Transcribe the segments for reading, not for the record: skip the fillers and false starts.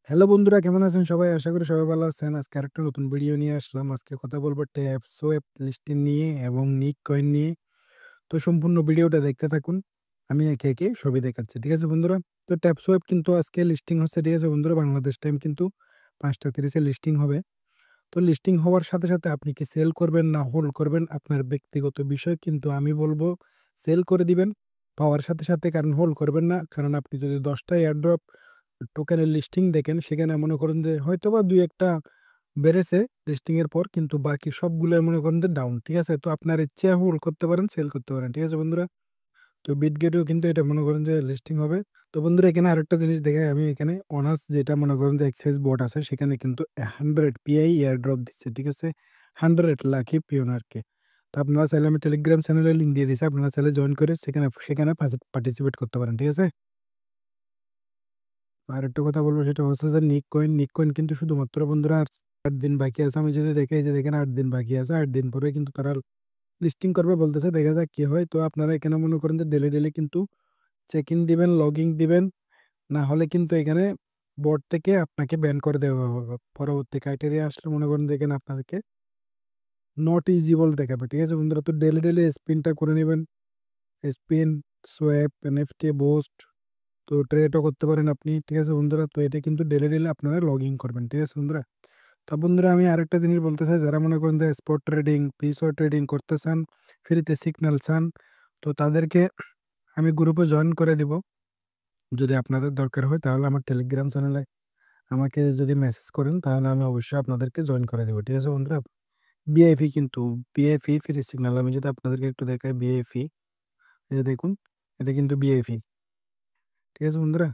Hello বন্ধুরা, কেমন আছেন সবাই? আশা করি সবাই ভালো আছেন। আজকে আরেকটা নতুন ভিডিও নিয়ে আসলাম। আজকে কথা বলবো ট্যাপ সোয়েপ লিস্টিং নিয়ে এবং নিক কয়েন নিয়ে। তো সম্পূর্ণ ভিডিওটা দেখতে থাকুন। আমি একে একে সবই দেখাচ্ছি। ঠিক আছে বন্ধুরা? তো ট্যাপ সোয়েপ কিন্তু আজকে লিস্টিং হচ্ছে। ঠিক আছে বন্ধুরা? বাংলাদেশ টাইম কিন্তু ৫টা ৩০ এ লিস্টিং হবে। তো লিস্টিং হওয়ার সাথে, সাথে আপনি কি সেল করবেন না হোল্ড করবেন আপনার ব্যক্তিগত বিষয়। কিন্তু আমি বলব সেল করে দিবেন পাওয়ার সাথে, সাথে। কারণ হোল্ড করবেন না। কারণ আপনি যদি ১০ টা এয়ারড্রপ টোকেনের লিস্টিং দেখেন, সেখানে মনে করেন যে হয়তোবা ২-১ টা বেড়েছে লিস্টিং এর পর, কিন্তু বাকি সবগুলাই মনে করেন যে ডাউন। ঠিক আছে? তো আপনার ইচ্ছা হোল্ড করতে পারেন, সেল করতে পারেন। ঠিক আছে বন্ধুরা? তো বিটগেটেও কিন্তু এটা মনে করেন যে লিস্টিং হবে। তো বন্ধুরা, এখানে আরেকটা জিনিস দেখাই আমি। এখানে অনার্স যেটা মনে করেন যে এক্সচেঞ্জ বোর্ড আছে, সেখানে কিন্তু 100 পিআই এয়ারড্রপ দিচ্ছে। ঠিক আছে? 100 লাকি পিওনারকে। তো আপনারা চাইলে, আমি টেলিগ্রাম চ্যানেলের লিঙ্ক দিয়ে দিছি। আপনারা চাইলে জয়েন করে সেখানে সেখানে পার্টিসিপেট করতে পারেন। ঠিক আছে? আরেকটা কথা বলবো, সেটা হচ্ছে যে নিক কয়েন কিন্তু শুধুমাত্র বন্ধুরা আর ৮ দিন বাকি আছে। আমি যদি দেখি, এই যে দেখেন ৮ দিন বাকি আছে। ৮ দিন পরে কিন্তু তারা লিস্টিং করবে বলতেছে। দেখা যাক কি হয়। তো আপনারা এখানে মনে করেন যে ডেইলি কিন্তু চেক ইন দিবেন, লগইন দিবেন। না হলে কিন্তু এখানে বোর্ড থেকে আপনাকে ব্যান করে দেওয়া হবে। পরবর্তী ক্রাইটেরিয়া আসলে মনে করেন যে এখানে আপনাদেরকে নট ইলিজিবল দেখাবে। ঠিক আছে বন্ধুরা? তো ডেইলি স্পিনটা করে নেবেন। Spin, swap, NFT, boost. তো ট্রেডও করতে পারেন আপনি। ঠিক আছে বন্ধুরা? তো এটা কিন্তু ডেইলি আপনারা লগ ইন করবেন। ঠিক আছে বন্ধুরা? তো বন্ধুরা, আমি আরেকটা জিনিস বলতে চাই, যারা মনে করেন যে স্পট ট্রেডিং, পিসও ট্রেডিং করতে চান, ফ্রিতে সিগন্যাল চান, তো তাদেরকে আমি গ্রুপে জয়েন করে দিব। যদি আপনাদের দরকার হয় তাহলে আমার টেলিগ্রাম চ্যানেলে আমাকে যদি মেসেজ করেন, তাহলে আমি অবশ্যই আপনাদেরকে জয়েন করে দেবো। ঠিক আছে বন্ধুরা? বিআইপি কিন্তু, বিআইপি ফ্রি সিগন্যাল। আমি যদি আপনাদেরকে একটু দেখাই বিআইপি, এই যে দেখুন, এটা কিন্তু বিআইপি। ঠিক আছে বন্ধুরা?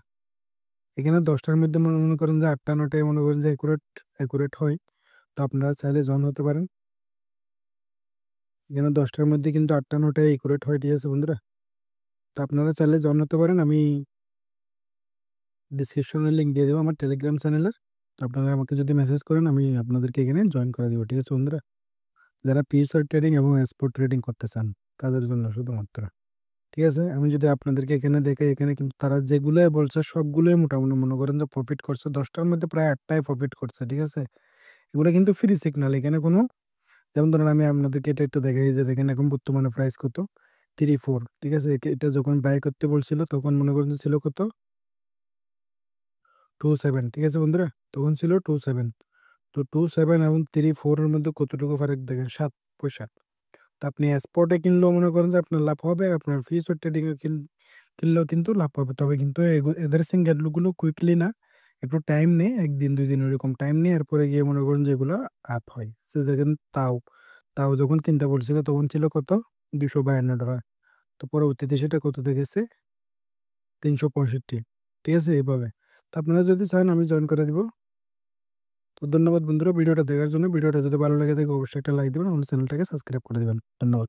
এখানে ১০টার মধ্যে মনে করেন যে ৮টা ৯টায় মনে করেন যে অ্যাকুরেট হয়। তো আপনারা চাইলে জয়েন হতে পারেন। এখানে ১০টার মধ্যে কিন্তু ৮টা ৯টায় অ্যাকুরেট হয়। ঠিক আছে বন্ধুরা? তো আপনারা চাইলে জয়েন হতে পারেন। আমি ডিসক্রিপশনে লিঙ্ক দিয়ে দেবো আমার টেলিগ্রাম চ্যানেলের। তো আপনারা আমাকে যদি মেসেজ করেন, আমি আপনাদেরকে এখানে জয়েন করে দেবো। ঠিক আছে বন্ধুরা? যারা পিএসআর ট্রেডিং এবং স্পট ট্রেডিং করতে চান, তাদের জন্য শুধুমাত্র। ঠিক আছে? আমি যদি আপনাদেরকে এখানে দেখাই, এখানে কিন্তু তারা যেগুলোই বলছে সবগুলোই মোটামুটি মনে করেন যে প্রফিট করছে। ১০টার মধ্যে প্রায় ৮টায় প্রফিট করছে। ঠিক আছে? এগুলো কিন্তু ফ্রি সিগন্যাল। এখানে কোনো, যেমন ধরেন আমি আপনাদেরকে এটা একটু দেখাই, যে দেখেন এখন বর্তমানে প্রাইস কত, ৩-৪। ঠিক আছে? এটা যখন বাই করতে বলছিল তখন মনে করেন যে ছিল কত, ২-৭। ঠিক আছে বন্ধুরা? তখন ছিল ২-৭। তো ২-৭ এবং ৩-৪ এর মধ্যে কতটুকু ফারাক দেখেন, ৭ পয়সা। তো আপনি স্পটে কিনলেও মনে করেন যে আপনার লাভ হবে, আপনার ফিউচার ট্রেডিং এ কিনলেও কিন্তু লাভ হবে। তবে কিন্তু এদের সিঙ্গেল গুলো কুইকলি না, একটু টাইম নেয়, ১ দিন ২ দিন ওইরকম টাইম নিয়ে এরপরে গিয়ে মনে করেন যে এগুলো আপ হয়। সে দেখেন তাও, তাও যখন কিনতে বলছিল তখন ছিল কত, $২৫২। তো পরবর্তীতে সেটা কততে গেছে, ৩৬৫। ঠিক আছে? এভাবে। তো আপনারা যদি চান আমি জয়েন করে দিব। তো ধন্যবাদ বন্ধুরা ভিডিওটা দেখার জন্য। ভিডিওটা যদি ভালো লেগে থাকে অবশ্যই একটা লাইক দিবেন। আমার চ্যানেলটাকে সাবস্ক্রাইব করে দিবেন। ধন্যবাদ।